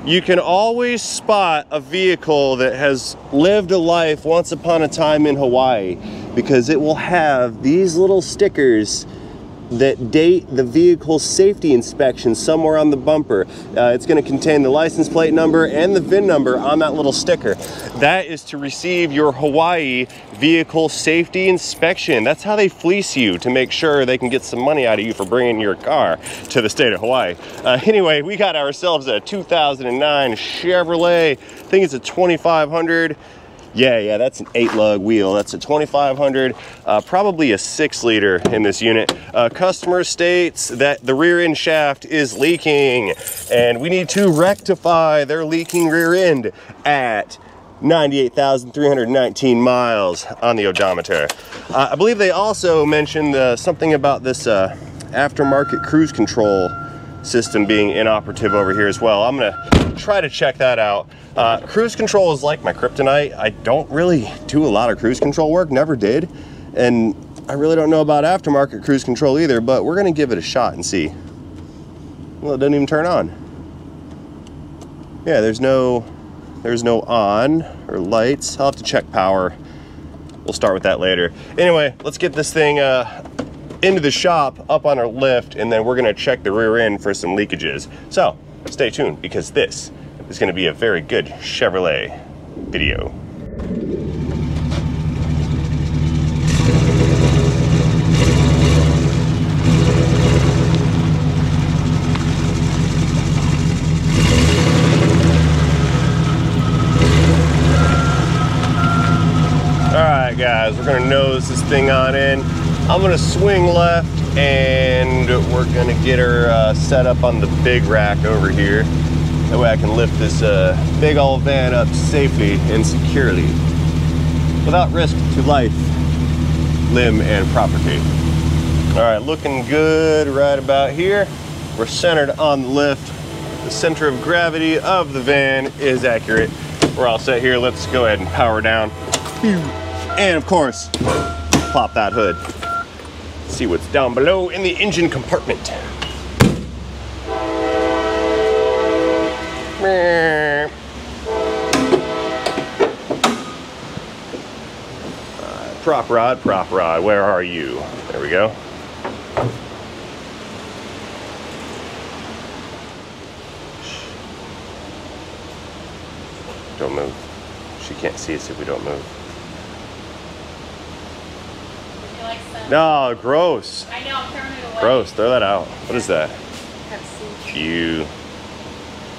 You can always spot a vehicle that has lived a life once upon a time in Hawaii, because it will have these little stickers that date the vehicle's safety inspection somewhere on the bumper. It's going to contain the license plate number and the VIN number on that little sticker. That is to receive your Hawaii vehicle safety inspection. That's how they fleece you to make sure they can get some money out of you for bringing your car to the state of Hawaii. Anyway, we got ourselves a 2009 Chevrolet. I think it's a 2500. Yeah, that's an 8-lug wheel. That's a 2500, probably a 6-liter in this unit. Customer states that the rear end shaft is leaking, and we need to rectify their leaking rear end at 98,319 miles on the odometer. I believe they also mentioned something about this aftermarket cruise control system being inoperative over here as well. I'm gonna try to check that out. Cruise control is like my kryptonite. I don't really do a lot of cruise control work, never did. And I really don't know about aftermarket cruise control either, but we're gonna give it a shot and see. Well, it doesn't even turn on. Yeah, there's no on or lights. I'll have to check power. We'll start with that later. Anyway, let's get this thing into the shop, up on our lift, and then we're gonna check the rear end for some leakages. So stay tuned, because this is gonna be a very good Chevrolet video. All right, guys, we're gonna nose this thing on in. I'm gonna swing left, and we're gonna get her set up on the big rack over here. That way I can lift this big old van up safely and securely without risk to life, limb, and property. All right, looking good right about here. We're centered on the lift. The center of gravity of the van is accurate. We're all set here. Let's go ahead and power down. And of course, plop that hood. See what's down below in the engine compartment. Prop rod, where are you? There we go. Don't move. She can't see us if we don't move. Would you like some? No, gross. I know, I'm throwing it away. Gross, throw that out. What is that? Pepsi. You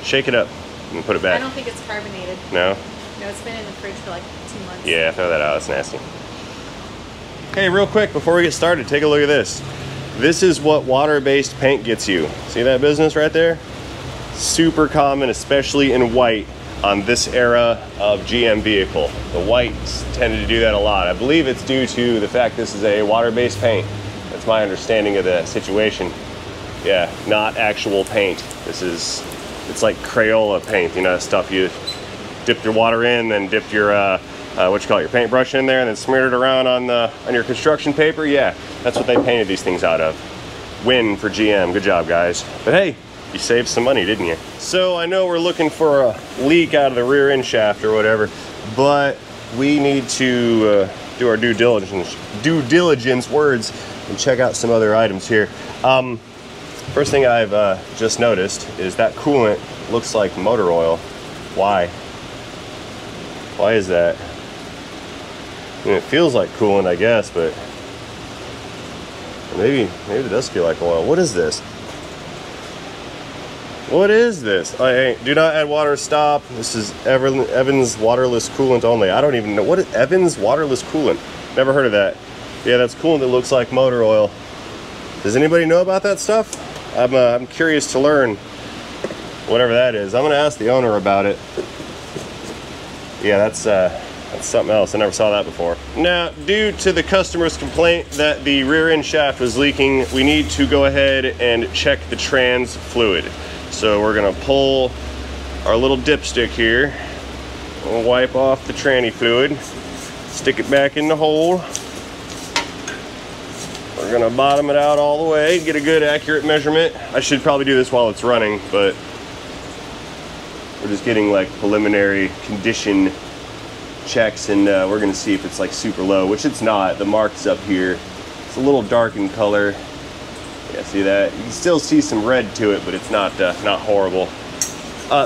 shake it up and put it back. I don't think it's carbonated. No? No, it's been in the fridge for like 2 months. Yeah, throw that out. That's nasty. Hey, real quick before we get started, take a look at this. This is what water-based paint gets you. See that business right there? Super common, especially in white, on this era of GM vehicle. The whites tended to do that a lot. I believe it's due to the fact this is a water-based paint. That's my understanding of the situation. Yeah, not actual paint. It's like Crayola paint, you know, that stuff you dip your water in, then dip your your paintbrush in there, and then smeared it around on your construction paper. Yeah, that's what they painted these things out of. Win for GM. Good job, guys. But hey, you saved some money, didn't you? So I know we're looking for a leak out of the rear end shaft or whatever, but we need to do our due diligence words and check out some other items here. First thing I've just noticed is that coolant looks like motor oil. Why? Why is that? I mean, it feels like coolant, I guess, but maybe it does feel like oil. What is this? What is this? Do not add water, stop. This is Evans waterless coolant only. I don't even know. What is Evans waterless coolant? Never heard of that. Yeah, that's coolant that looks like motor oil. Does anybody know about that stuff? I'm curious to learn whatever that is. I'm gonna ask the owner about it. Yeah, that's something else. I never saw that before. Now, due to the customer's complaint that the rear end shaft was leaking, we need to go ahead and check the trans fluid. So we're gonna pull our little dipstick here. We'll wipe off the tranny fluid, stick it back in the hole. We're gonna bottom it out all the way, get a good accurate measurement. I should probably do this while it's running, but We're just getting like preliminary condition checks, and we're gonna see if it's like super low, which it's not. The mark's up here. It's a little dark in color. Yeah, see that? You can still see some red to it, but it's not horrible.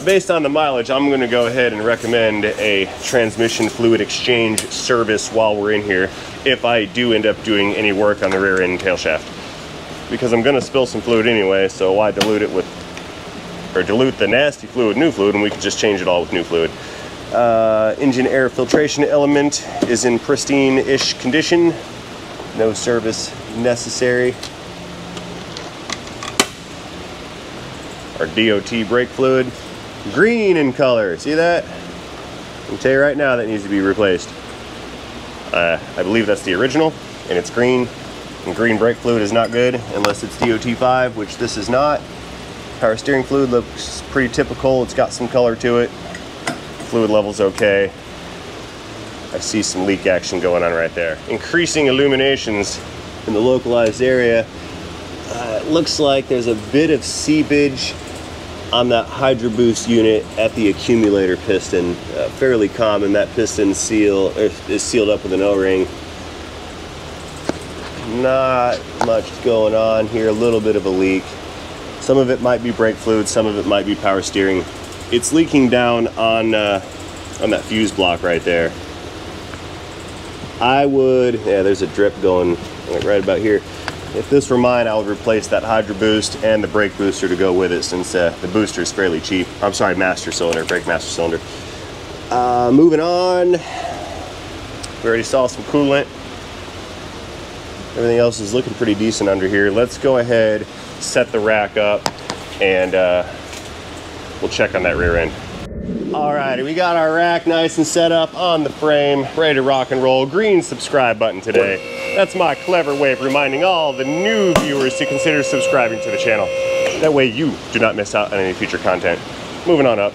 Based on the mileage, I'm gonna go ahead and recommend a transmission fluid exchange service while we're in here, if I do end up doing any work on the rear end tail shaft. Because I'm gonna spill some fluid anyway, so why dilute it with, or dilute the nasty fluid with new fluid, and we can just change it all with new fluid. Engine air filtration element is in pristine-ish condition. No service necessary. Our DOT brake fluid, green in color. See that? I can tell you right now that needs to be replaced. I believe that's the original, and it's green. And green brake fluid is not good unless it's DOT 5, which this is not. Power steering fluid looks pretty typical. It's got some color to it. Fluid level's okay. I see some leak action going on right there. Increasing illuminations in the localized area. It looks like there's a bit of seepage on that Hydro Boost unit at the accumulator piston. Fairly common. That piston is sealed up with an O-ring. Not much going on here. A little bit of a leak. Some of it might be brake fluid, some of it might be power steering. It's leaking down on that fuse block right there. I would, yeah, there's a drip going right about here. If this were mine, I would replace that Hydro Boost and the brake booster to go with it, since the booster is fairly cheap. I'm sorry, master cylinder, brake master cylinder. Moving on, we already saw some coolant. Everything else is looking pretty decent under here. Let's go ahead, set the rack up, and we'll check on that rear end. Alrighty, we got our rack nice and set up on the frame, ready to rock and roll. Green subscribe button today. That's my clever way of reminding all the new viewers to consider subscribing to the channel. That way you do not miss out on any future content. Moving on up.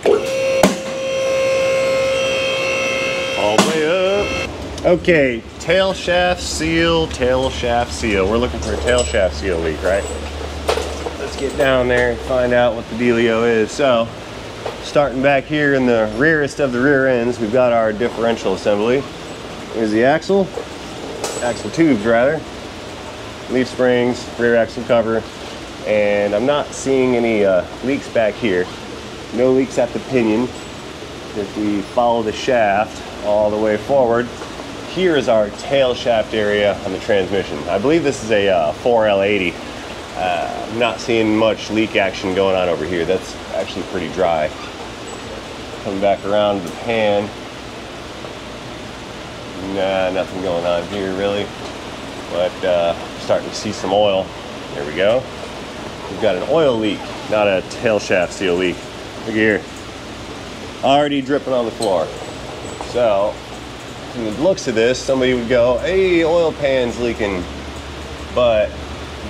All the way up. Okay, tail shaft seal, tail shaft seal. We're looking for a tail shaft seal leak, right? Let's get down there and find out what the dealio is. So, starting back here in the rearest of the rear ends, we've got our differential assembly. Here's the axle tubes rather, leaf springs, rear axle cover, and I'm not seeing any leaks back here. No leaks at the pinion. If we follow the shaft all the way forward, here is our tail shaft area on the transmission. I believe this is a 4L80. I'm not seeing much leak action going on over here. That's actually pretty dry. Coming back around the pan. Nah, nothing going on here really, but starting to see some oil. There we go. We've got an oil leak, not a tail shaft seal leak. Look here, already dripping on the floor. So, from the looks of this, somebody would go, hey, oil pan's leaking. But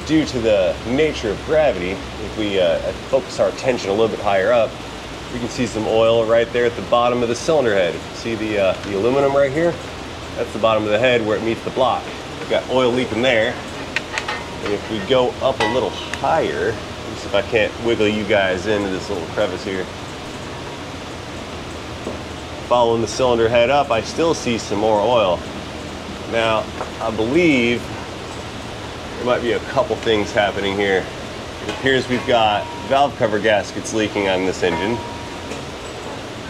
due to the nature of gravity, if we focus our attention a little bit higher up, we can see some oil right there at the bottom of the cylinder head. See the aluminum right here? That's the bottom of the head where it meets the block. We've got oil leaking there. And if we go up a little higher, let's see if I can't wiggle you guys into this little crevice here. Following the cylinder head up, I still see some more oil. Now, I believe there might be a couple things happening here. It appears we've got valve cover gaskets leaking on this engine.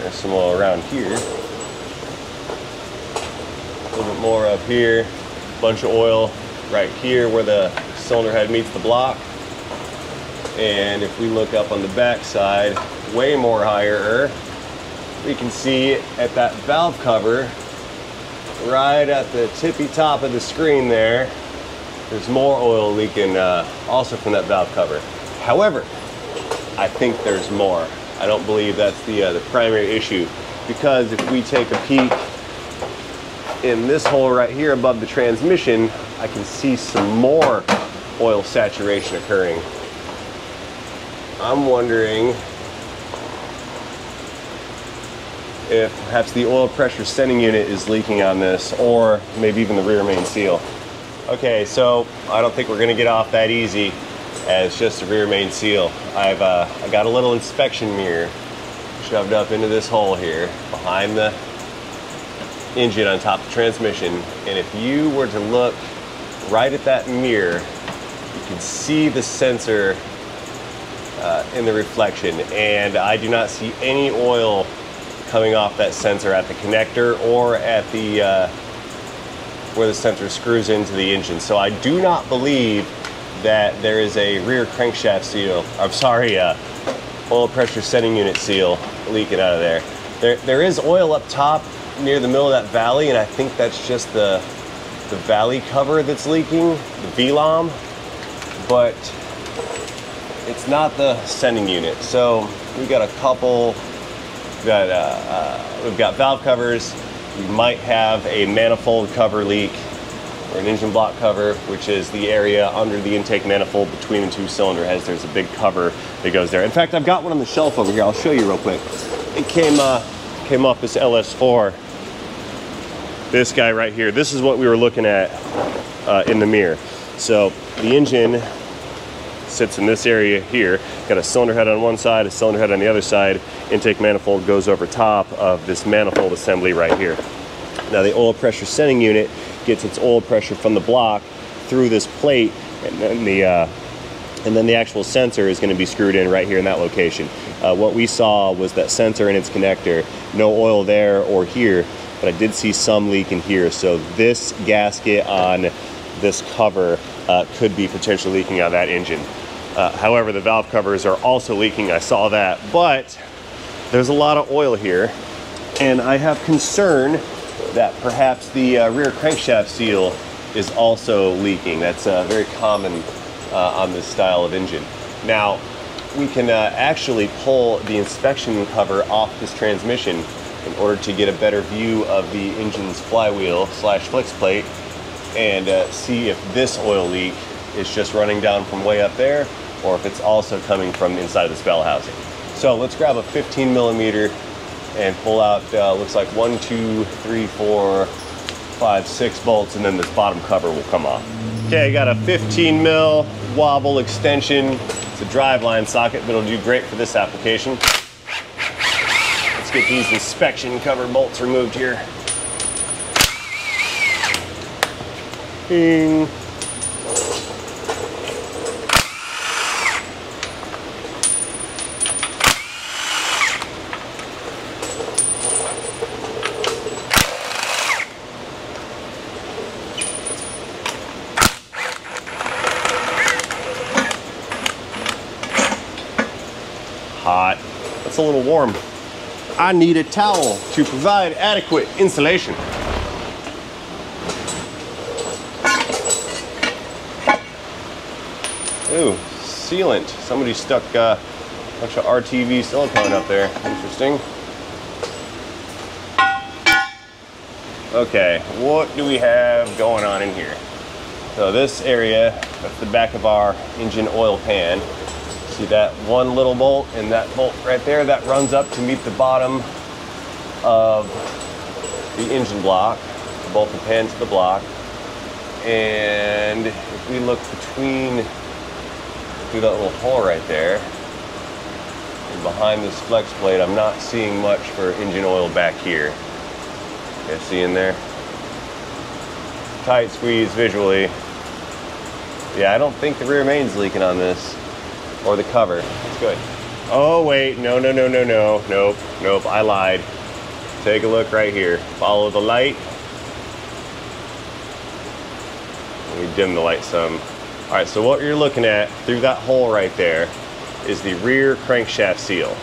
There's some oil around here. A little bit more up here. Bunch of oil right here where the cylinder head meets the block. And if we look up on the back side, way more higher, we can see at that valve cover, right at the tippy top of the screen there, there's more oil leaking also from that valve cover. However, I think there's more. I don't believe that's the primary issue, because if we take a peek in this hole right here above the transmission, I can see some more oil saturation occurring. I'm wondering if perhaps the oil pressure sending unit is leaking on this, or maybe even the rear main seal. Okay, so I don't think we're gonna get off that easy as just a rear main seal. I got a little inspection mirror shoved up into this hole here behind the engine on top of the transmission. And if you were to look right at that mirror, you can see the sensor in the reflection, and I do not see any oil coming off that sensor at the connector or at the where the sensor screws into the engine. So I do not believe that there is a rear crankshaft seal, I'm sorry, oil pressure setting unit seal leaking out of there. There is oil up top near the middle of that valley, and I think that's just the valley cover that's leaking, the VLOM, but it's not the sending unit. So we've got a couple, we've got valve covers. We might have a manifold cover leak or an engine block cover, which is the area under the intake manifold between the two cylinder heads. There's a big cover that goes there. In fact, I've got one on the shelf over here. I'll show you real quick. It came off this LS4. This guy right here. This is what we were looking at in the mirror. So the engine sits in this area here. Got a cylinder head on one side, a cylinder head on the other side. Intake manifold goes over top of this manifold assembly right here. Now the oil pressure sending unit gets its oil pressure from the block through this plate, and then the actual sensor is going to be screwed in right here in that location. What we saw was that sensor and its connector, no oil there or here, but I did see some leak in here. So this gasket on this cover could be potentially leaking out of that engine. However, the valve covers are also leaking. I saw that, but there's a lot of oil here, and I have concern that perhaps the rear crankshaft seal is also leaking. That's very common on this style of engine. Now, we can actually pull the inspection cover off this transmission in order to get a better view of the engine's flywheel / flex plate and see if this oil leak is just running down from way up there or if it's also coming from inside this bell housing. So let's grab a 15 millimeter and pull out, looks like 1, 2, 3, 4, 5, 6 bolts, and then this bottom cover will come off. Okay, I got a 15 mil wobble extension. It's a driveline socket, but it'll do great for this application. Let's get these inspection cover bolts removed here. Bing. Hot. That's a little warm. I need a towel to provide adequate insulation. Ooh, sealant. Somebody stuck a bunch of RTV silicone up there. Interesting. Okay, what do we have going on in here? So this area, that's the back of our engine oil pan. See that one little bolt and that bolt right there, that runs up to meet the bottom of the engine block, bolt the pan to the block. And if we look through that little hole right there, and behind this flex plate, I'm not seeing much for engine oil back here. You guys see in there? Tight squeeze visually. Yeah, I don't think the rear main's leaking on this. Or the cover. It's good. Oh wait, no, nope, I lied. Take a look right here. Follow the light. Let me dim the light some. All right, so what you're looking at through that hole right there is the rear crankshaft seal.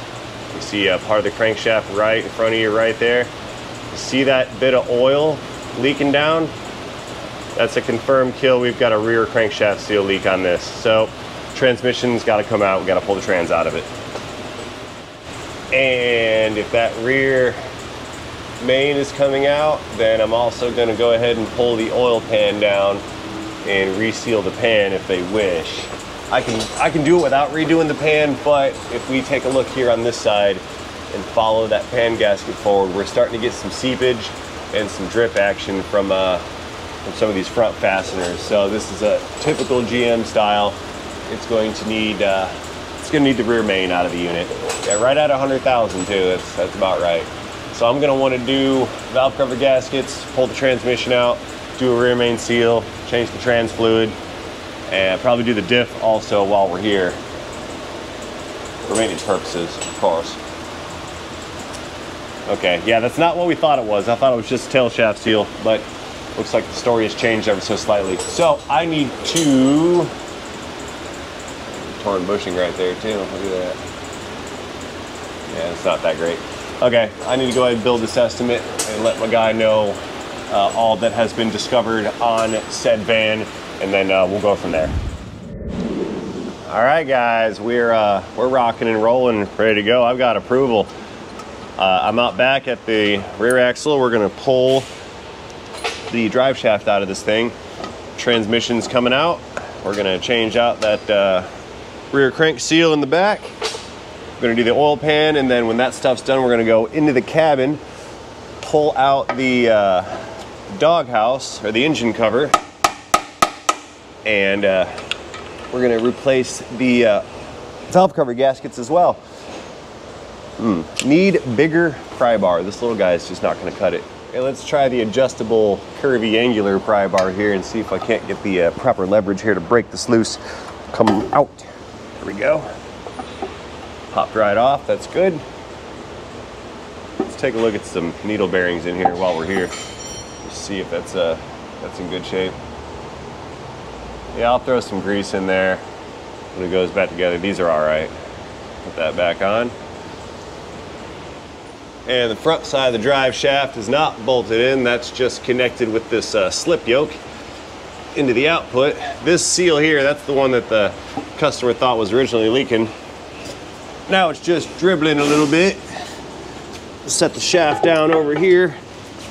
You see a part of the crankshaft right in front of you right there. You see that bit of oil leaking down? That's a confirmed kill. We've got a rear crankshaft seal leak on this. So transmission's got to come out. We got to pull the trans out of it. And if that rear main is coming out, then I'm also going to go ahead and pull the oil pan down and reseal the pan if they wish. I can do it without redoing the pan, but if we take a look here on this side and follow that pan gasket forward, we're starting to get some seepage and some drip action from some of these front fasteners. So this is a typical GM style. It's going to need gonna need the rear main out of the unit. Yeah, right at 100,000 too, that's about right. So I'm gonna wanna do valve cover gaskets, pull the transmission out, do a rear main seal, change the trans fluid, and probably do the diff also while we're here. For maintenance purposes, of course. Okay, yeah, that's not what we thought it was. I thought it was just tail shaft seal, but looks like the story has changed ever so slightly. So I need to, torn bushing right there too, look at that. Yeah, it's not that great. Okay, I need to go ahead and build this estimate and let my guy know all that has been discovered on said van, and then we'll go from there. All right, guys, we're rocking and rolling, ready to go. I've got approval. I'm out back at the rear axle. We're gonna pull the drive shaft out of this thing. Transmission's coming out. We're gonna change out that rear crank seal in the back. We're gonna do the oil pan, and then when that stuff's done, we're gonna go into the cabin, pull out the doghouse, or the engine cover, and we're gonna replace the valve cover gaskets as well. Need bigger pry bar. This little guy is just not gonna cut it. Okay, let's try the adjustable curvy angular pry bar here and see if I can't get the proper leverage here to break this loose. Come out. There we go. Popped right off, that's good. Let's take a look at some needle bearings in here while we're here. Just see if that's in good shape. Yeah, I'll throw some grease in there when it goes back together. These are all right. Put that back on. And the front side of the drive shaft is not bolted in. That's just connected with this slip yoke into the output. This seal here, that's the one that the customer thought was originally leaking. Now it's just dribbling a little bit. Set the shaft down over here,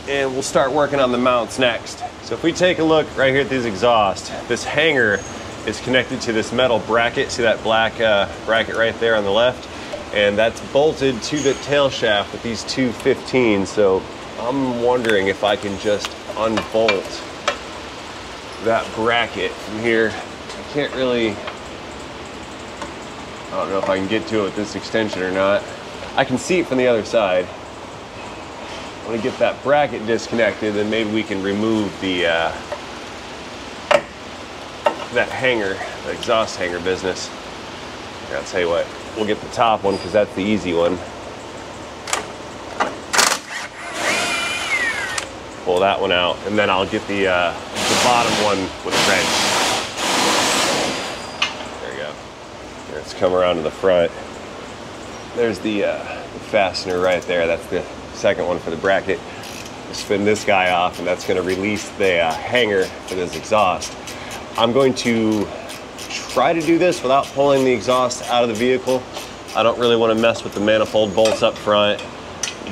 and we'll start working on the mounts next. So if we take a look right here at this exhaust, this hanger is connected to this metal bracket. See that black bracket right there on the left? And that's bolted to the tail shaft with these two 15s. So I'm wondering if I can just unbolt that bracket from here. I can't really, I don't know if I can get to it with this extension or not. I can see it from the other side. I want to get that bracket disconnected, then maybe we can remove the that hanger, the exhaust hanger business. Here, I'll tell you what. We'll get the top one because that's the easy one. Pull that one out, and then I'll get the bottom one with a wrench. There you go. Let's come around to the front. There's the fastener right there. That's the second one for the bracket. We'll spin this guy off, and that's going to release the hanger for this exhaust. I'm going to try to do this without pulling the exhaust out of the vehicle. I don't really want to mess with the manifold bolts up front.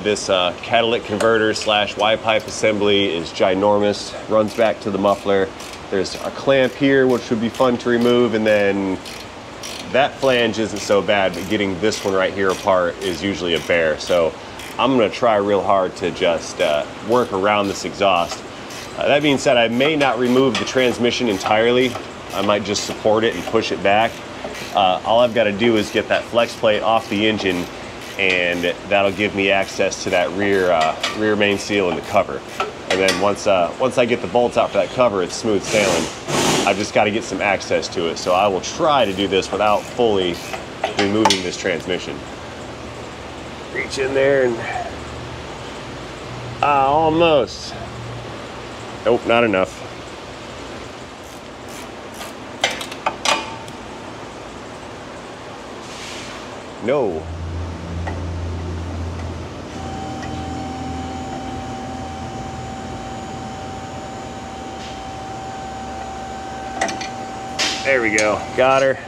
This catalytic converter slash Y pipe assembly is ginormous, runs back to the muffler. There's a clamp here, which would be fun to remove, and then that flange isn't so bad, but getting this one right here apart is usually a bear. So I'm gonna try real hard to just work around this exhaust. That being said, I may not remove the transmission entirely. I might just support it and push it back. All I've got to do is get that flex plate off the engine, and that'll give me access to that rear main seal and the cover. And then once I get the bolts out for that cover, it's smooth sailing. I've just got to get some access to it. So I will try to do this without fully removing this transmission. Reach in there and almost. Nope, not enough. No. There we go, got her.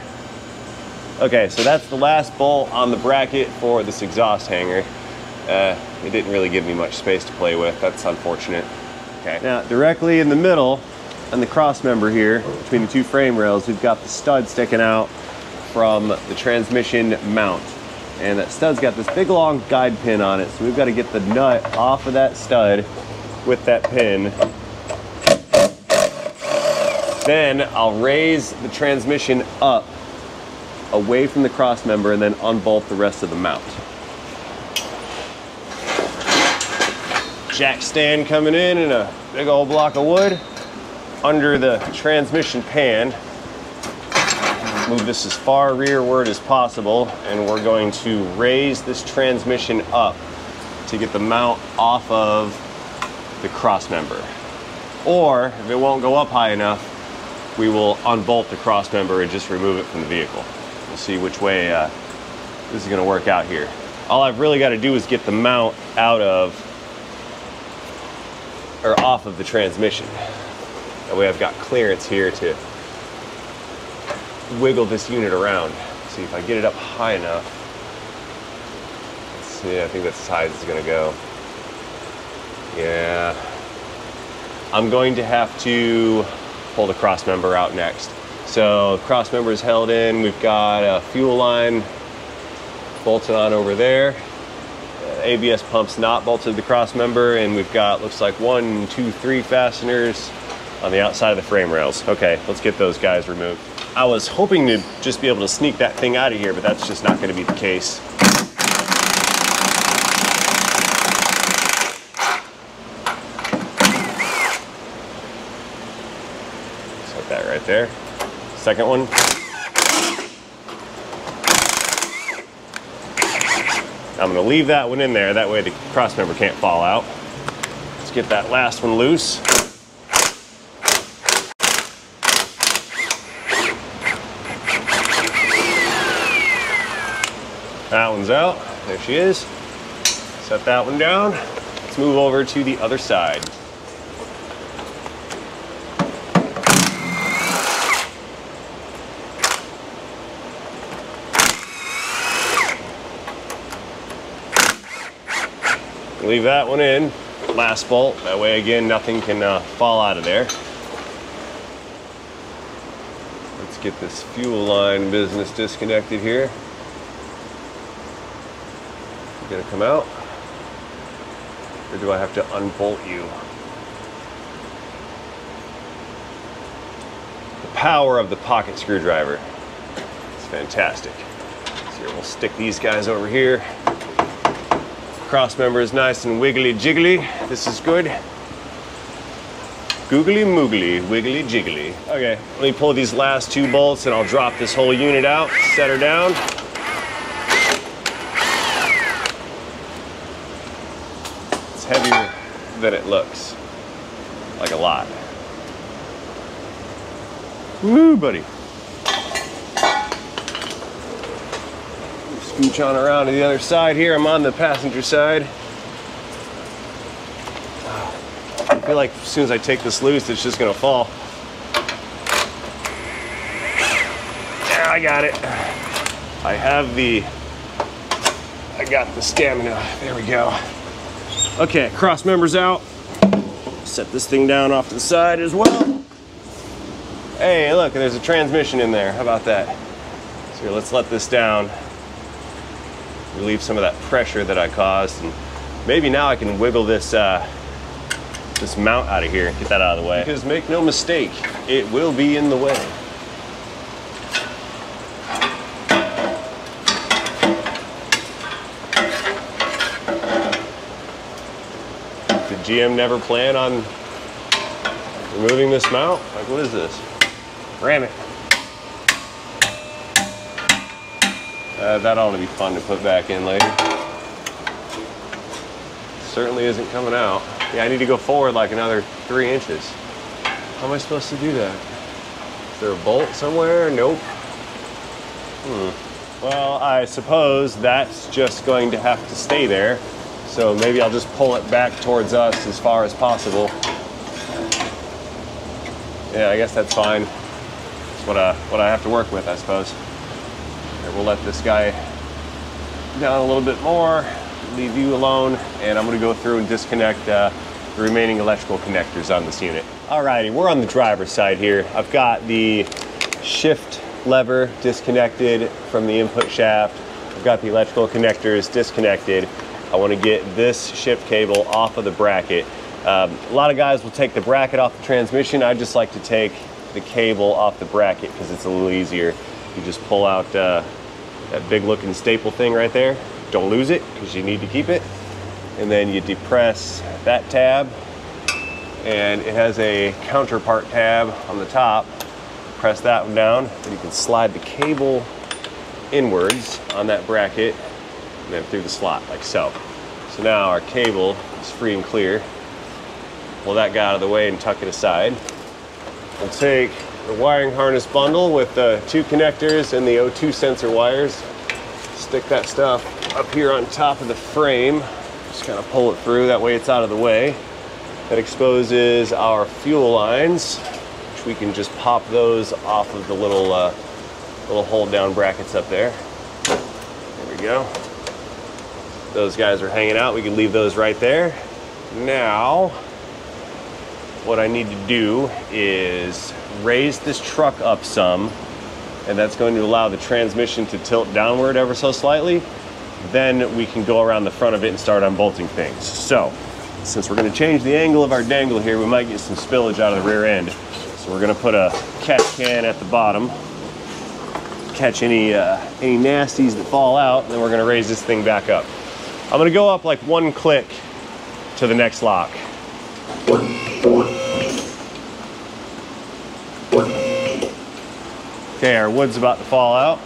Okay, so that's the last bolt on the bracket for this exhaust hanger. It didn't really give me much space to play with. That's unfortunate. Okay, now directly in the middle on the cross member here between the two frame rails, we've got the stud sticking out from the transmission mount. And that stud's got this big long guide pin on it, so we've got to get the nut off of that stud with that pin. Then I'll raise the transmission up away from the cross member and then unbolt the rest of the mount. Jack stand coming in a big old block of wood under the transmission pan. Move this as far rearward as possible, and we're going to raise this transmission up to get the mount off of the cross member. Or if it won't go up high enough, we will unbolt the cross member and just remove it from the vehicle. We'll see which way this is gonna work out here. All I've really gotta do is get the mount out of, or off of the transmission. That way I've got clearance here to wiggle this unit around. See if I get it up high enough. Let's see, I think that's as high as it's gonna go. Yeah. I'm going to have to pull the cross member out next. So cross member is held in. We've got a fuel line bolted on over there. ABS pump's not bolted to the cross member, and we've got, looks like 1, 2, 3 fasteners on the outside of the frame rails. Okay, let's get those guys removed. I was hoping to just be able to sneak that thing out of here, but that's just not going to be the case. Set that right there. Second one. I'm going to leave that one in there, that way the cross member can't fall out. Let's get that last one loose. That one's out. There she is. Set that one down. Let's move over to the other side. Leave that one in, last bolt. That way, again, nothing can fall out of there. Let's get this fuel line business disconnected here. You gonna come out? Or do I have to unbolt you? The power of the pocket screwdriver. It's fantastic. So here, we'll stick these guys over here. Cross member is nice and wiggly jiggly. This is good. Googly moogly, wiggly jiggly. Okay, let me pull these last 2 bolts and I'll drop this whole unit out, set her down. It's heavier than it looks. Like a lot. Woo, buddy. Scooch on around to the other side here. I'm on the passenger side. I feel like as soon as I take this loose, it's just gonna fall. There, I got it. I got the stamina. There we go. Okay, cross members out. Set this thing down off to the side as well. Hey, look, there's a transmission in there. How about that? So here, let's let this down. Relieve some of that pressure that I caused, and maybe now I can wiggle this this mount out of here and get that out of the way. Because make no mistake, it will be in the way. Did GM never plan on removing this mount? Like, what is this? Ram it. That ought to be fun to put back in later. Certainly isn't coming out. Yeah, I need to go forward like another 3 inches. How am I supposed to do that? Is there a bolt somewhere? Nope. Well, I suppose that's just going to have to stay there. So maybe I'll just pull it back towards us as far as possible. Yeah, I guess that's fine. That's what I have to work with, I suppose. We'll let this guy down a little bit more, leave you alone, and I'm going to go through and disconnect the remaining electrical connectors on this unit. Alrighty, we're on the driver's side here. I've got the shift lever disconnected from the input shaft. I've got the electrical connectors disconnected. I want to get this shift cable off of the bracket. A lot of guys will take the bracket off the transmission. I just like to take the cable off the bracket because it's a little easier. You just pull out that big looking staple thing right there. Don't lose it because you need to keep it. And then you depress that tab, and it has a counterpart tab on the top. Press that one down, and you can slide the cable inwards on that bracket and then through the slot like so. So now our cable is free and clear. Pull that guy out of the way and tuck it aside. We'll take the wiring harness bundle with the 2 connectors and the O2 sensor wires. Stick that stuff up here on top of the frame. Just kind of pull it through, that way it's out of the way. That exposes our fuel lines, which we can just pop those off of the little hold down brackets up there. There we go. Those guys are hanging out. We can leave those right there. Now, what I need to do is raise this truck up some, and that's going to allow the transmission to tilt downward ever so slightly. Then we can go around the front of it and start unbolting things. So, since we're going to change the angle of our dangle here, we might get some spillage out of the rear end. So we're going to put a catch can at the bottom, catch any nasties that fall out, and then we're going to raise this thing back up. I'm going to go up like 1 click to the next lock. Okay, our wood's about to fall out.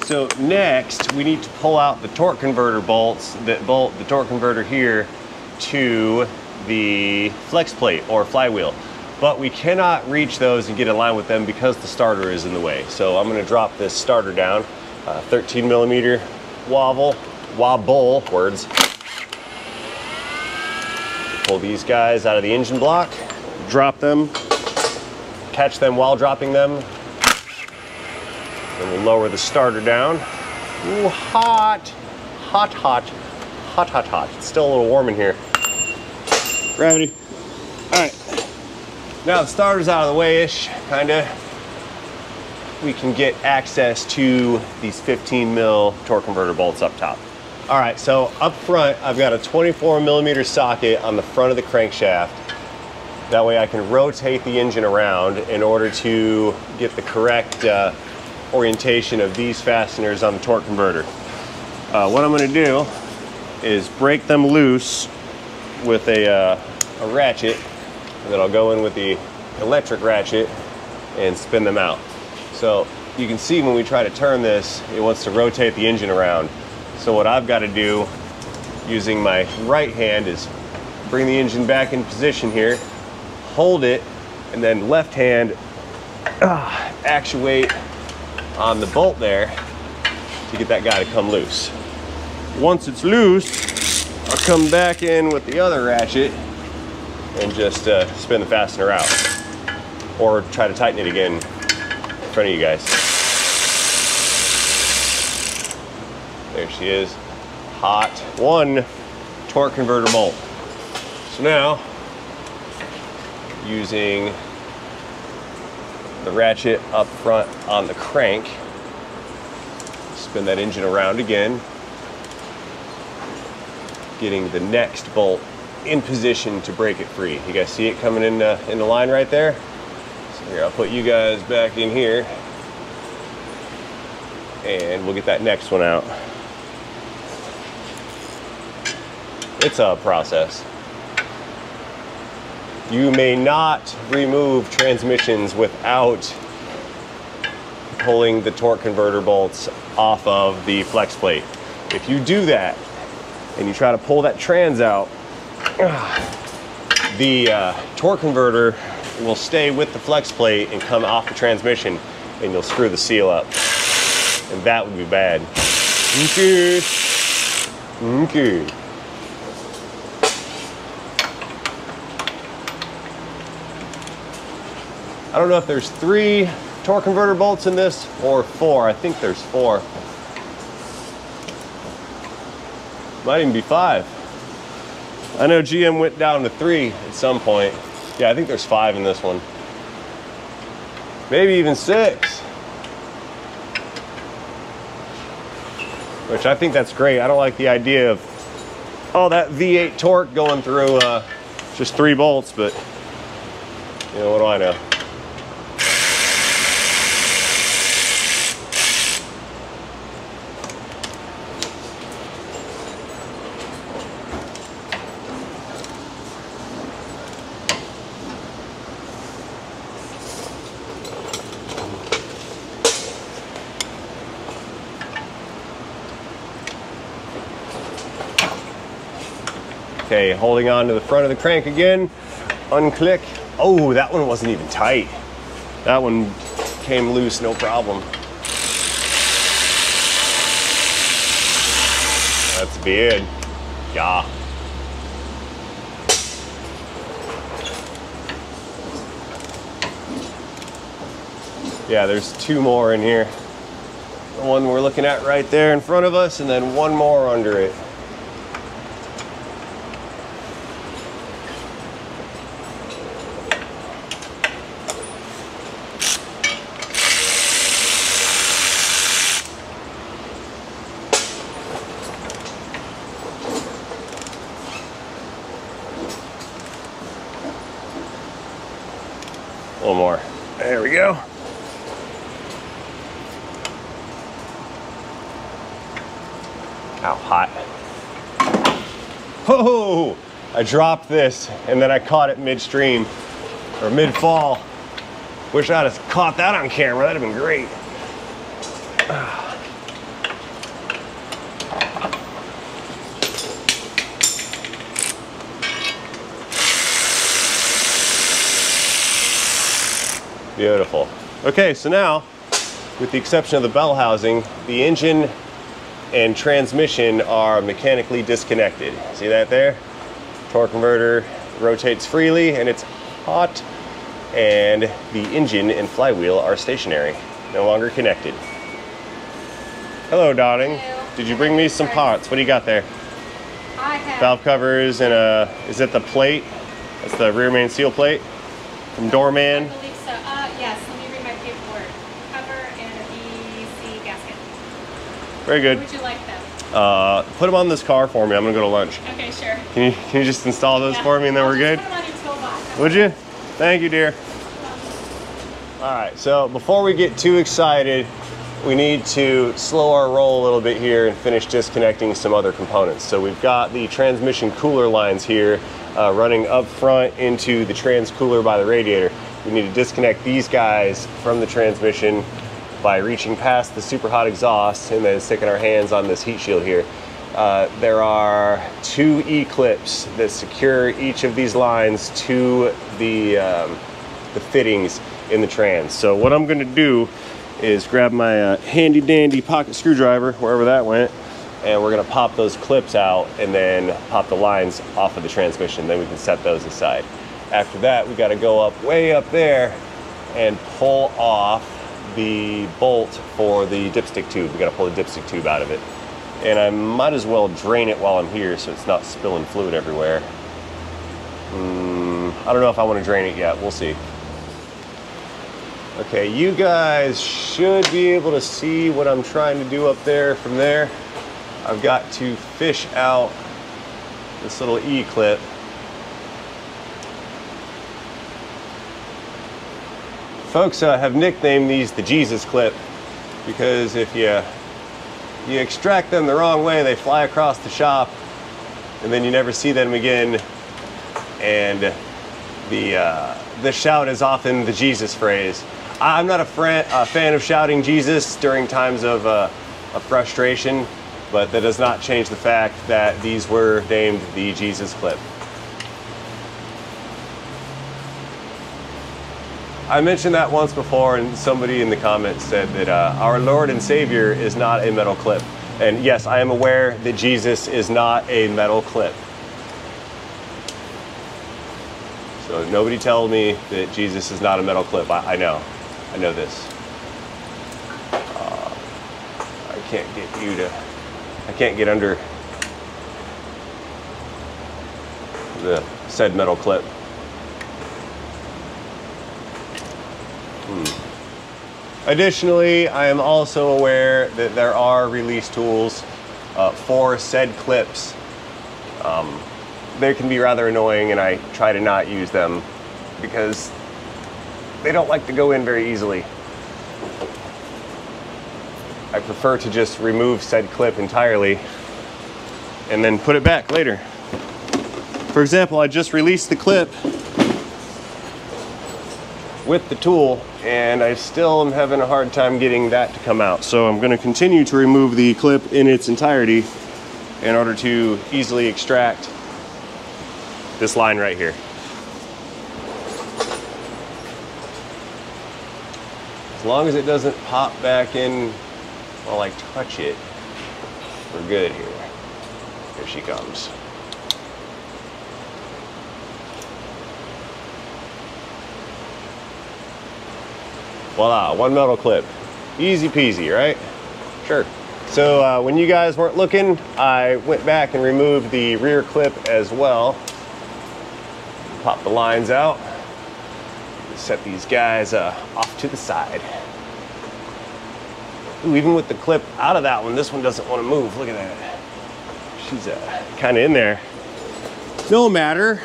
So next, we need to pull out the torque converter bolts that bolt the torque converter here to the flex plate or flywheel. But we cannot reach those and get in line with them because the starter is in the way. So I'm gonna drop this starter down, 13 millimeter wobble, words. Pull these guys out of the engine block, drop them, catch them while dropping them. Then we'll lower the starter down. Ooh, hot, hot, hot, hot, hot, hot. It's still a little warm in here. Gravity. All right. Now the starter's out of the way-ish, kinda. We can get access to these 15 mil torque converter bolts up top. All right, so up front, I've got a 24 millimeter socket on the front of the crankshaft. That way I can rotate the engine around in order to get the correct orientation of these fasteners on the torque converter. What I'm gonna do is break them loose with a ratchet, and then I'll go in with the electric ratchet and spin them out. So you can see when we try to turn this, it wants to rotate the engine around. So what I've got to do using my right hand is bring the engine back in position here, hold it, and then left hand actuate on the bolt there to get that guy to come loose. Once it's loose, I'll come back in with the other ratchet and just spin the fastener out, or try to tighten it again in front of you guys. There she is, hot. 1 torque converter bolt. So now, using the ratchet up front on the crank, spin that engine around again, getting the next bolt in position to break it free. You guys see it coming in the line right there? So here, I'll put you guys back in here, and we'll get that next one out. It's a process. You may not remove transmissions without pulling the torque converter bolts off of the flex plate. If you do that and you try to pull that trans out, the torque converter will stay with the flex plate and come off the transmission, and you'll screw the seal up. And that would be bad. Okay. Okay. I don't know if there's 3 torque converter bolts in this or 4. I think there's 4. Might even be 5. I know GM went down to 3 at some point. Yeah, I think there's 5 in this one. Maybe even 6. Which I think that's great. I don't like the idea of all that V8 torque going through just 3 bolts, but You know, what do I know? Okay, holding on to the front of the crank again, unclick. Oh, that one wasn't even tight. That one came loose, no problem. That's good. Yeah. Yeah, there's two more in here. The one we're looking at right there in front of us, and then one more under it. One more. There we go. Ow, hot. Oh, I dropped this and then I caught it midstream or mid-fall. Wish I'd have caught that on camera. That'd have been great. Beautiful. Okay, so now, with the exception of the bell housing, the engine and transmission are mechanically disconnected. See that there? Torque converter rotates freely and it's hot, and the engine and flywheel are stationary, no longer connected. Hello, darling. Hello. Did you bring me some parts? What do you got there? I have. Valve covers and is it the plate? That's the rear main seal plate from Doorman. I believe so. Yes, let me read my paperwork. Cover and a VC gasket. Very good. Where would you like them? Put them on this car for me. I'm gonna go to lunch. Okay, sure. Can you just install those for me and then we're good? Put them on your toolbox. Would you? Thank you, dear. All right, so before we get too excited, we need to slow our roll a little bit here and finish disconnecting some other components. So we've got the transmission cooler lines here running up front into the trans cooler by the radiator. We need to disconnect these guys from the transmission by reaching past the super hot exhaust and then sticking our hands on this heat shield here. There are two E-clips that secure each of these lines to the fittings in the trans. So what I'm gonna do is grab my handy dandy pocket screwdriver, wherever that went, and we're gonna pop those clips out and then pop the lines off of the transmission. Then we can set those aside. After that, we gotta go up way up there and pull off the bolt for the dipstick tube. We gotta pull the dipstick tube out of it. And I might as well drain it while I'm here so it's not spilling fluid everywhere. I don't know if I wanna drain it yet, we'll see. Okay, you guys should be able to see what I'm trying to do up there from there. I've got to fish out this little E-clip. Folks have nicknamed these the Jesus clip because if you extract them the wrong way, they fly across the shop and then you never see them again. And the shout is often the Jesus phrase. I'm not a fan of shouting Jesus during times of frustration, but that does not change the fact that these were named the Jesus clip. I mentioned that once before and somebody in the comments said that our Lord and Savior is not a metal clip. And yes, I am aware that Jesus is not a metal clip. So nobody tell me that Jesus is not a metal clip. I know this. I can't get under the said metal clip. Additionally, I am also aware that there are release tools for said clips. They can be rather annoying and I try to not use them because they don't like to go in very easily. I prefer to just remove said clip entirely and then put it back later. For example, I just released the clip with the tool and I still am having a hard time getting that to come out. So I'm going to continue to remove the clip in its entirety in order to easily extract this line right here. As long as it doesn't pop back in while I touch it, we're good here. Here she comes. Voila, one metal clip. Easy peasy, right? Sure. So when you guys weren't looking, I went back and removed the rear clip as well. Pop the lines out. Set these guys off to the side. Ooh, even with the clip out of that one, this one doesn't want to move. Look at that. She's kind of in there. No matter.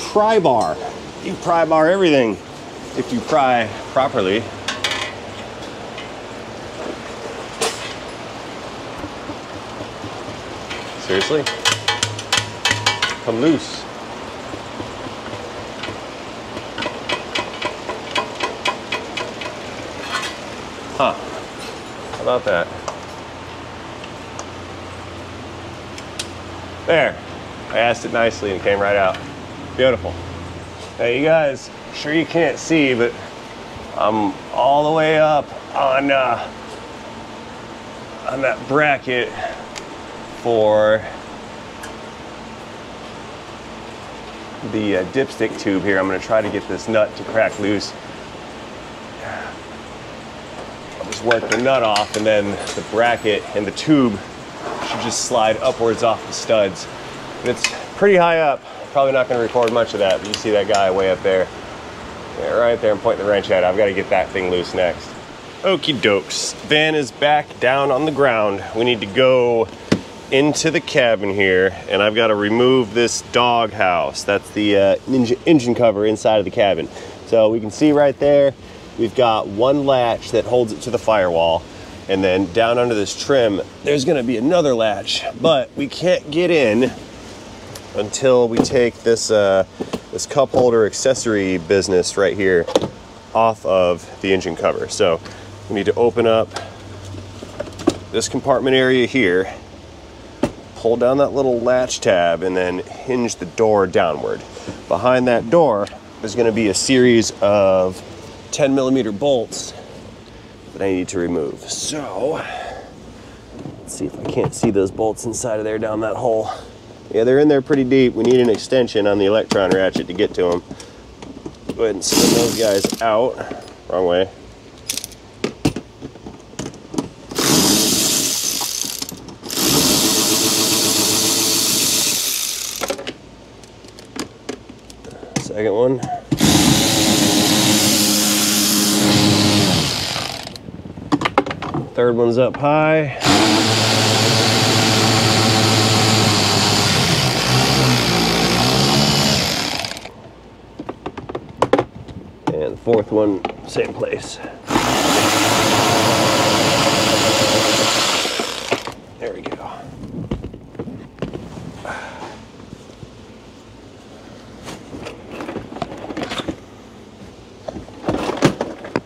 Pry bar. You pry bar everything if you pry properly. Seriously? Come loose. Huh. How about that? There. I asked it nicely and it came right out. Beautiful. Hey, you guys, sure you can't see, but I'm all the way up on that bracket for the dipstick tube here. I'm going to try to get this nut to crack loose. I'll just work the nut off and then the bracket and the tube should just slide upwards off the studs. But it's pretty high up. Probably not going to record much of that, but you see that guy way up there. Yeah, right there, I'm pointing the wrench at. I've got to get that thing loose next. Okie dokes. Van is back down on the ground. We need to go into the cabin here, and I've got to remove this dog house. That's the engine cover inside of the cabin. So we can see right there, we've got one latch that holds it to the firewall, and then down under this trim, there's going to be another latch, but we can't get in until we take this this cup holder accessory business right here off of the engine cover. So we need to open up this compartment area here, pull down that little latch tab, and then hinge the door downward. Behind that door is going to be a series of 10mm bolts that I need to remove. So let's see if I can't see those bolts inside of there down that hole. Yeah, they're in there pretty deep. We need an extension on the electron ratchet to get to them. Go ahead and spin those guys out. Wrong way. Second one. Third one's up high. And the fourth one, same place. There we go.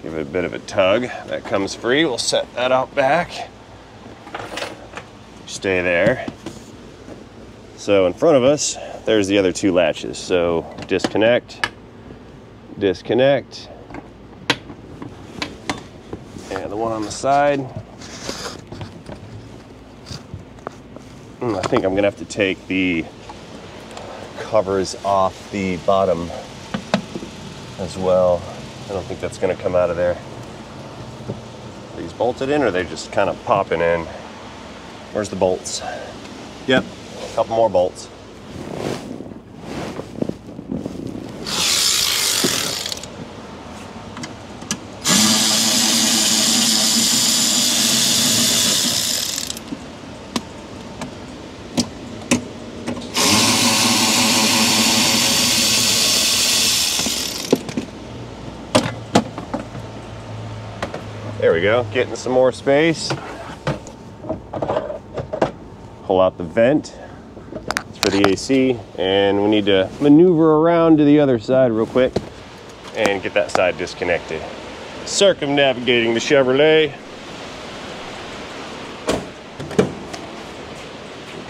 Give it a bit of a tug. That comes free. We'll set that out back. Stay there. So in front of us, there's the other two latches. So disconnect, disconnect, and the one on the side. I think I'm gonna have to take the covers off the bottom as well. I don't think that's gonna come out of there. Are these bolted in, or are they just kind of popping in? Where's the bolts? Yep, a couple more bolts. we go. Getting some more space. Pull out the vent. It's for the AC. And we need to maneuver around to the other side real quick and get that side disconnected. Circumnavigating the Chevrolet.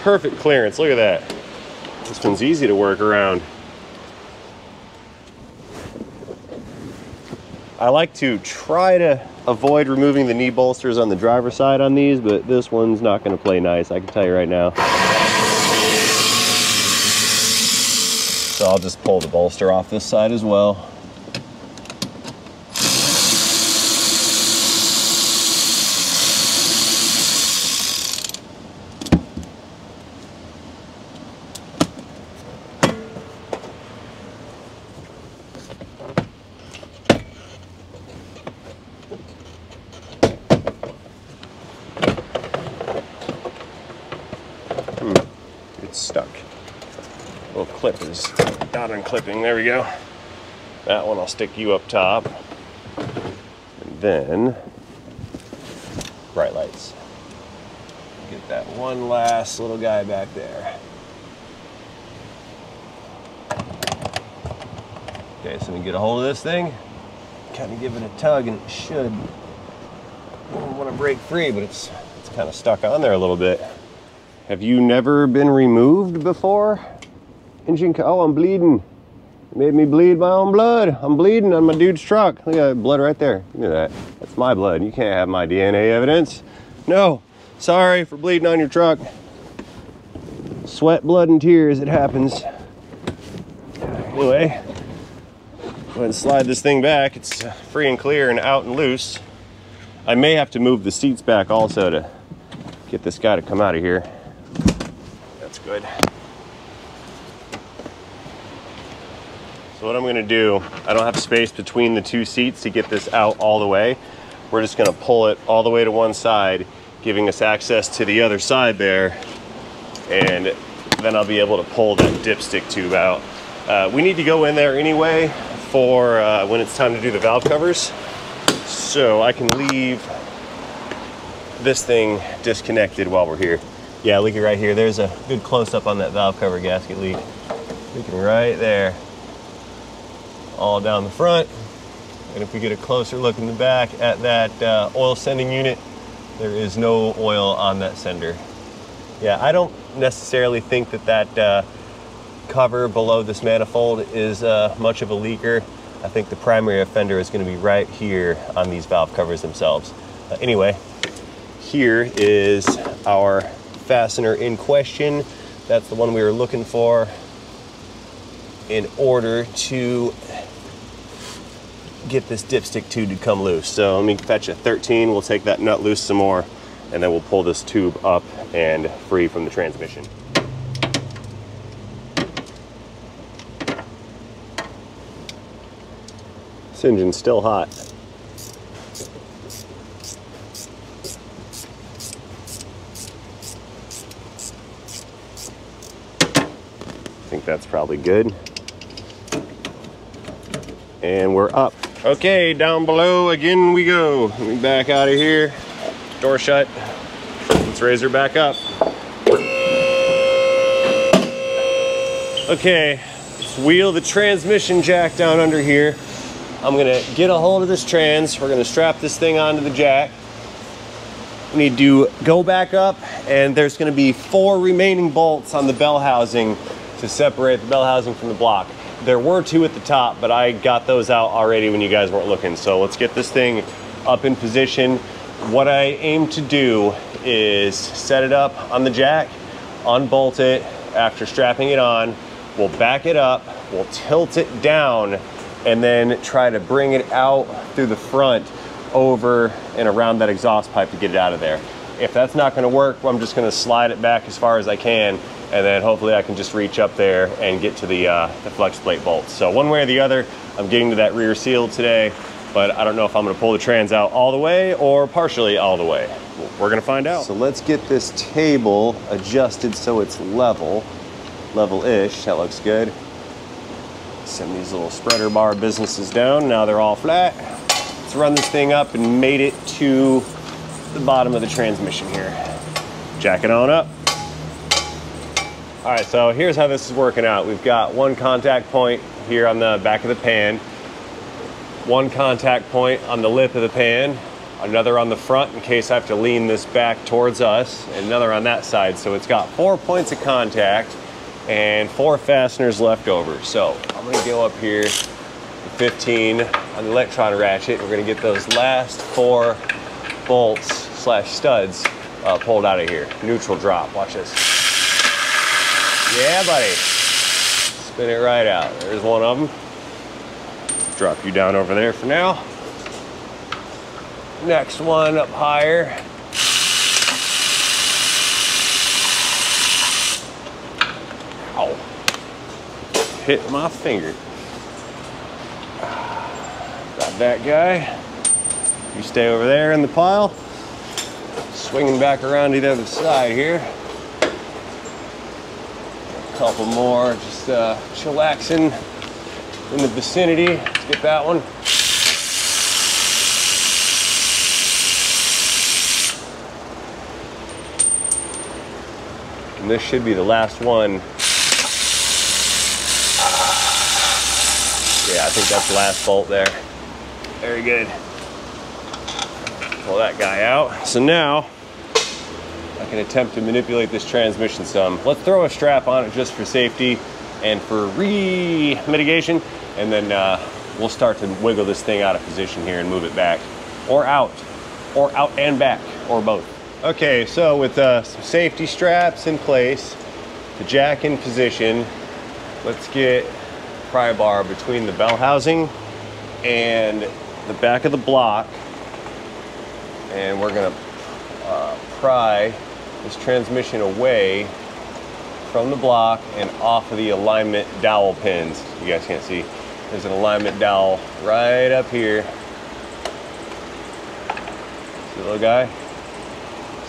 Perfect clearance, look at that. This one's easy to work around. I like to try to avoid removing the knee bolsters on the driver's side on these, but this one's not gonna play nice, I can tell you right now. So I'll just pull the bolster off this side as well. It's stuck. Little clip is not unclipping. There we go. That one I'll stick you up top. And then bright lights. Get that one last little guy back there. Okay, so we get a hold of this thing, kind of give it a tug, and it should want to break free, but it's kind of stuck on there a little bit. Have you never been removed before? Oh, I'm bleeding. It made me bleed my own blood. I'm bleeding on my dude's truck. Look at that blood right there. Look at that. That's my blood. You can't have my DNA evidence. No, sorry for bleeding on your truck. Sweat, blood, and tears, it happens. Anyway, go ahead and slide this thing back. It's free and clear and out and loose. I may have to move the seats back also to get this guy to come out of here. That's good. So what I'm gonna do, I don't have space between the two seats to get this out all the way. We're just gonna pull it all the way to one side, giving us access to the other side there. And then I'll be able to pull that dipstick tube out. We need to go in there anyway for when it's time to do the valve covers. So I can leave this thing disconnected while we're here. Yeah, look at right here. There's a good close-up on that valve cover gasket leak. Leaking right there. All down the front. And if we get a closer look in the back at that oil sending unit, there is no oil on that sender. Yeah, I don't necessarily think that cover below this manifold is much of a leaker. I think the primary offender is going to be right here on these valve covers themselves. Anyway, here is our fastener in question. That's the one we were looking for in order to get this dipstick tube to come loose. So let me fetch a 13. We'll take that nut loose some more, and then we'll pull this tube up and free from the transmission. This engine's still hot. I think that's probably good. And we're up. Okay, down below again we go. Let me back out of here. Door shut. Let's raise her back up. Okay, let's wheel the transmission jack down under here. I'm gonna get a hold of this trans. We're gonna strap this thing onto the jack. We need to go back up, and there's gonna be 4 remaining bolts on the bell housing to separate the bell housing from the block. There were 2 at the top, but I got those out already when you guys weren't looking. So let's get this thing up in position. What I aim to do is set it up on the jack, unbolt it. After strapping it on, we'll back it up, we'll tilt it down, and then try to bring it out through the front over and around that exhaust pipe to get it out of there. If that's not gonna work, I'm just gonna slide it back as far as I can, and then hopefully I can just reach up there and get to the flex plate bolts. So one way or the other, I'm getting to that rear seal today, but I don't know if I'm gonna pull the trans out all the way or partially all the way. We're gonna find out. So let's get this table adjusted so it's level-ish. That looks good. Send these little spreader bar businesses down. Now they're all flat. Let's run this thing up and mate it to the bottom of the transmission here. Jack it on up. All right, so here's how this is working out. We've got one contact point here on the back of the pan, one contact point on the lip of the pan, another on the front in case I have to lean this back towards us, and another on that side. So it's got 4 points of contact and 4 fasteners left over. So I'm gonna go up here, 15 on the electron ratchet. We're gonna get those last 4 bolts slash studs pulled out of here. Neutral drop, watch this. Yeah, buddy. Spin it right out. There's one of them. Drop you down over there for now. Next one up higher. Ow. Hit my finger. Got that guy. You stay over there in the pile. Swinging back around to the other side here. A couple more, just chillaxing in the vicinity. Let's get that one. And this should be the last one. Yeah, I think that's the last bolt there. Very good. Pull that guy out. So now I can attempt to manipulate this transmission some. Let's throw a strap on it just for safety and for re-mitigation, and then we'll start to wiggle this thing out of position here and move it back, or out and back, or both. Okay, so with some safety straps in place, the jack in position, let's get pry bar between the bell housing and the back of the block, and we're gonna pry this transmission away from the block and off of the alignment dowel pins. You guys can't see. There's an alignment dowel right up here. See the little guy?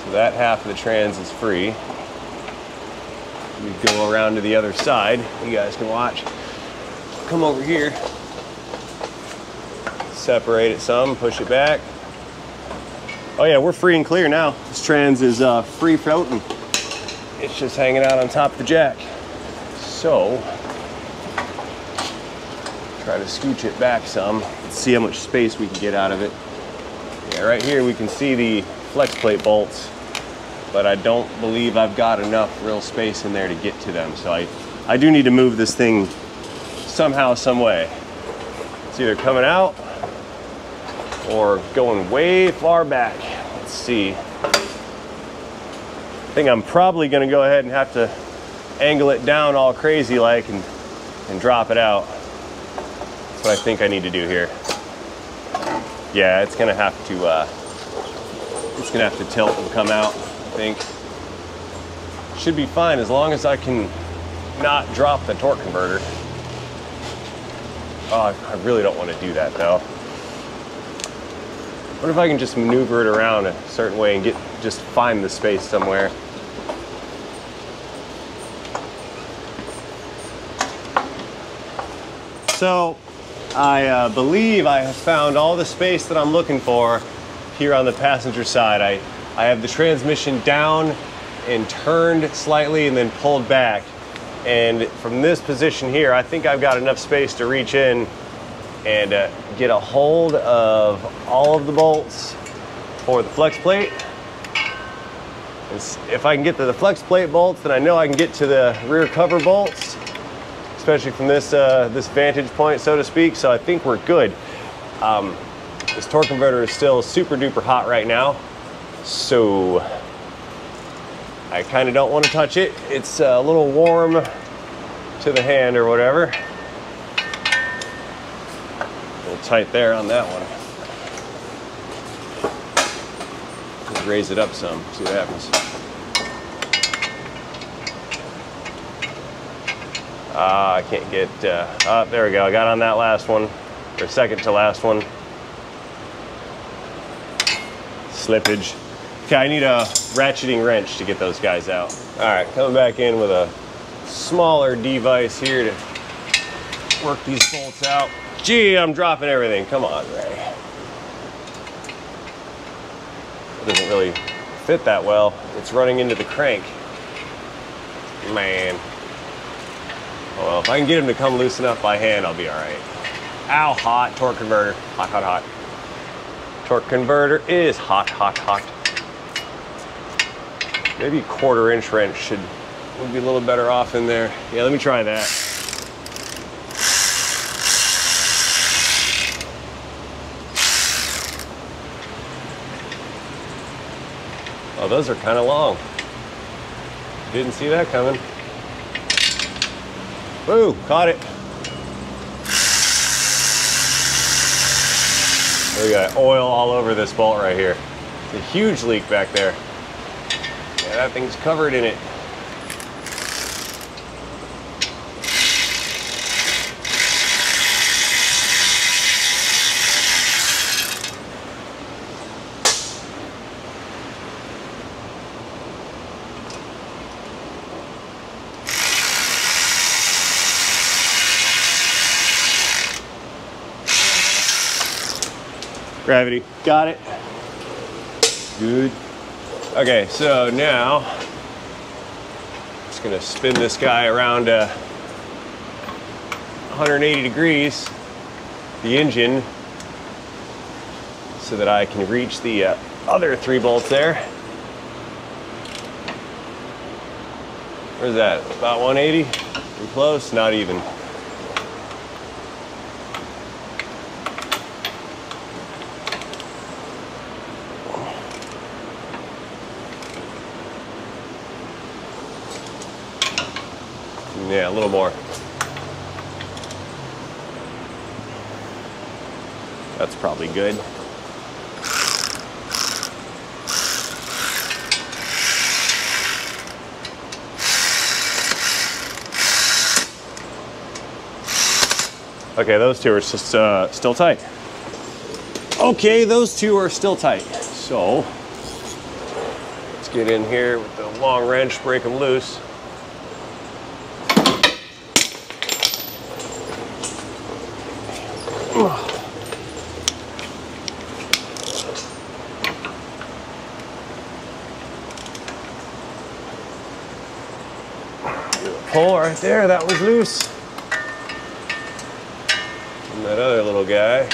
So that half of the trans is free. We go around to the other side. You guys can watch. Come over here. Separate it some, push it back. Oh yeah, we're free and clear now. This trans is free floating. It's just hanging out on top of the jack. So, try to scooch it back some. Let's see how much space we can get out of it. Yeah, right here we can see the flex plate bolts, but I don't believe I've got enough real space in there to get to them. So I do need to move this thing somehow, some way. It's either coming out or going way far back. Let's see. I think I'm probably gonna go ahead and have to angle it down all crazy like and drop it out. That's what I think I need to do here. Yeah, it's gonna have to tilt and come out, I think. Should be fine as long as I can not drop the torque converter. Oh, I really don't want to do that though. What if I can just maneuver it around a certain way and just find the space somewhere? So I believe I have found all the space that I'm looking for here on the passenger side. I have the transmission down and turned slightly and then pulled back. And from this position here, I think I've got enough space to reach in and get a hold of all of the bolts for the flex plate. And if I can get to the flex plate bolts, then I know I can get to the rear cover bolts, especially from this this vantage point, so to speak. So I think we're good. This torque converter is still super duper hot right now, so I kind of don't want to touch it. It's a little warm to the hand or whatever. A little tight there on that one. Just raise it up some, see what happens. I can't get, there we go. I got on that last one, or second to last one. Slippage. Okay, I need a ratcheting wrench to get those guys out. All right, coming back in with a smaller device here to work these bolts out. Gee, I'm dropping everything. Come on, Ray. It doesn't really fit that well. It's running into the crank. Man. Oh well, if I can get him to come loose enough by hand, I'll be all right. Ow, hot torque converter. Hot, hot, hot. Torque converter is hot, hot, hot. Maybe a 1/4 inch wrench would be a little better off in there. Yeah, let me try that. Oh, those are kind of long. Didn't see that coming. Woo, caught it. We got oil all over this bolt right here. It's a huge leak back there. Yeah, that thing's covered in it. Gravity, got it. Good. Okay, so now just gonna spin this guy around 180 degrees, the engine, so that I can reach the other 3 bolts there. Where's that? About 180? Too close? Not even. Yeah, a little more. That's probably good. Okay, those 2 are just, still tight. Okay, those 2 are still tight. So, let's get in here with the long wrench, break them loose. Pull right there, that was loose. And that other little guy.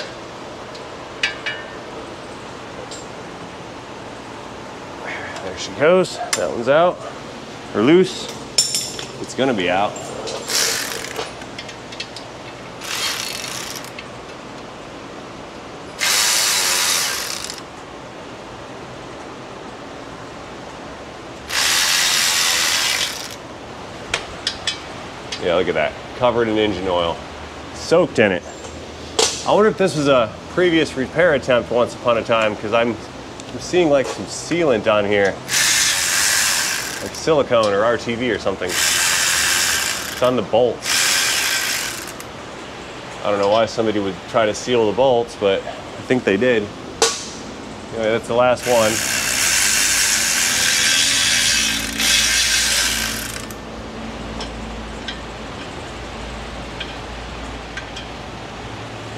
There she goes. That one's out. Or loose. It's gonna be out. Yeah, look at that. Covered in engine oil. Soaked in it. I wonder if this was a previous repair attempt once upon a time, because I'm seeing like some sealant on here. Like silicone or RTV or something. It's on the bolts. I don't know why somebody would try to seal the bolts, but I think they did. Anyway, that's the last one.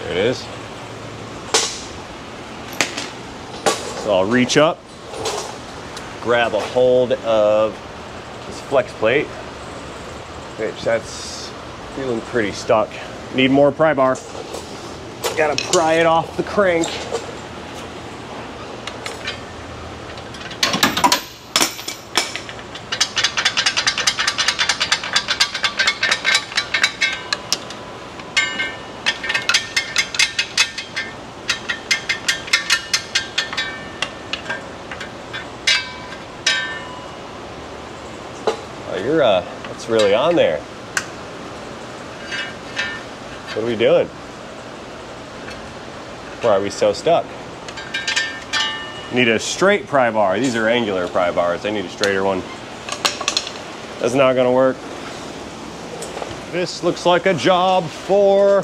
There it is. So I'll reach up, grab a hold of this flex plate, which that's feeling pretty stuck. Need more pry bar. Gotta pry it off the crank. What's really on there? What are we doing? Why are we so stuck? Need a straight pry bar. These are angular pry bars. I need a straighter one. That's not gonna work. This looks like a job for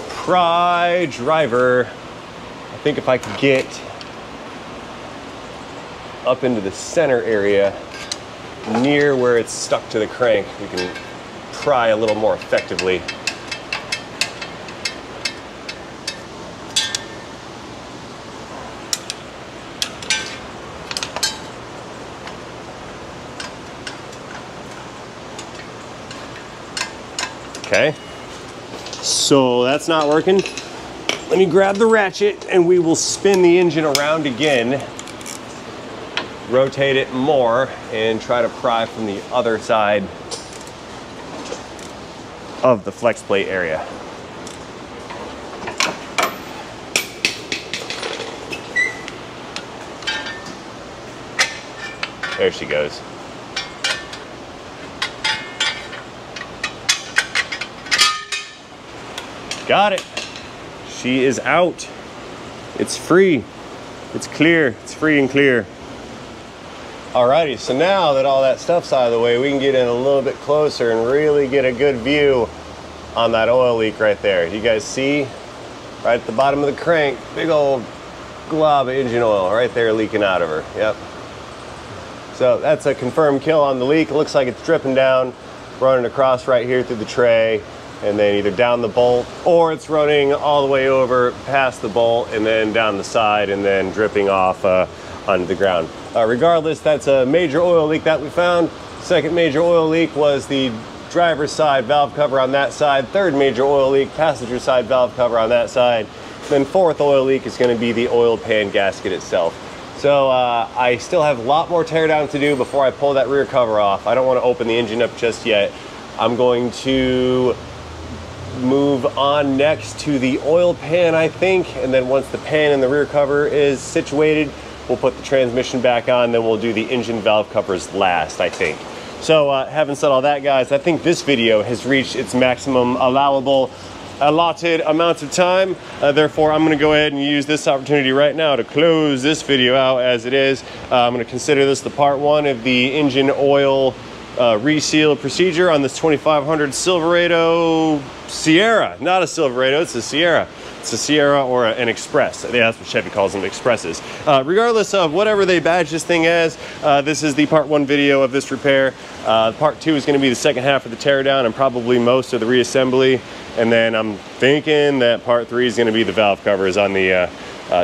pry driver. I think if I could get up into the center area near where it's stuck to the crank, we can pry a little more effectively. Okay, so that's not working. Let me grab the ratchet and we will spin the engine around again, rotate it more, and try to pry from the other side of the flex plate area. There she goes. Got it. She is out. It's free. It's clear. It's free and clear. Alrighty, so now that all that stuff's out of the way, we can get in a little bit closer and really get a good view on that oil leak right there. You guys see? Right at the bottom of the crank, big old glob of engine oil right there leaking out of her. Yep. So that's a confirmed kill on the leak. It looks like it's dripping down, running across right here through the tray, and then either down the bolt, or it's running all the way over past the bolt and then down the side and then dripping off onto the ground. Regardless, that's a major oil leak that we found. Second major oil leak was the driver's side valve cover on that side. Third major oil leak, passenger side valve cover on that side. Then fourth oil leak is going to be the oil pan gasket itself. So I still have a lot more teardown to do before I pull that rear cover off. I don't want to open the engine up just yet. I'm going to move on next to the oil pan, I think, and then once the pan and the rear cover is situated, we'll put the transmission back on, then we'll do the engine valve covers last, I think. So having said all that, guys, I think this video has reached its maximum allotted amount of time. Therefore, I'm going to go ahead and use this opportunity right now to close this video out as it is. I'm going to consider this the part one of the engine oil reseal procedure on this 2500 Silverado Sierra. Not a Silverado, it's a Sierra. It's a Sierra or an Express. Yeah, that's what Chevy calls them, Expresses. Regardless of whatever they badge this thing as, this is the part one video of this repair. Part two is going to be the second half of the teardown and probably most of the reassembly. And then I'm thinking that part three is going to be the valve covers on the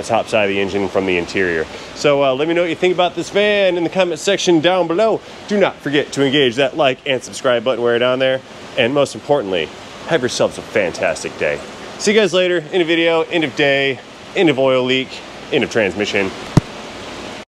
top side of the engine from the interior. So let me know what you think about this van in the comment section down below. Do not forget to engage that like and subscribe button where down there. And most importantly, have yourselves a fantastic day. See you guys later. End of video, end of day, end of oil leak, end of transmission.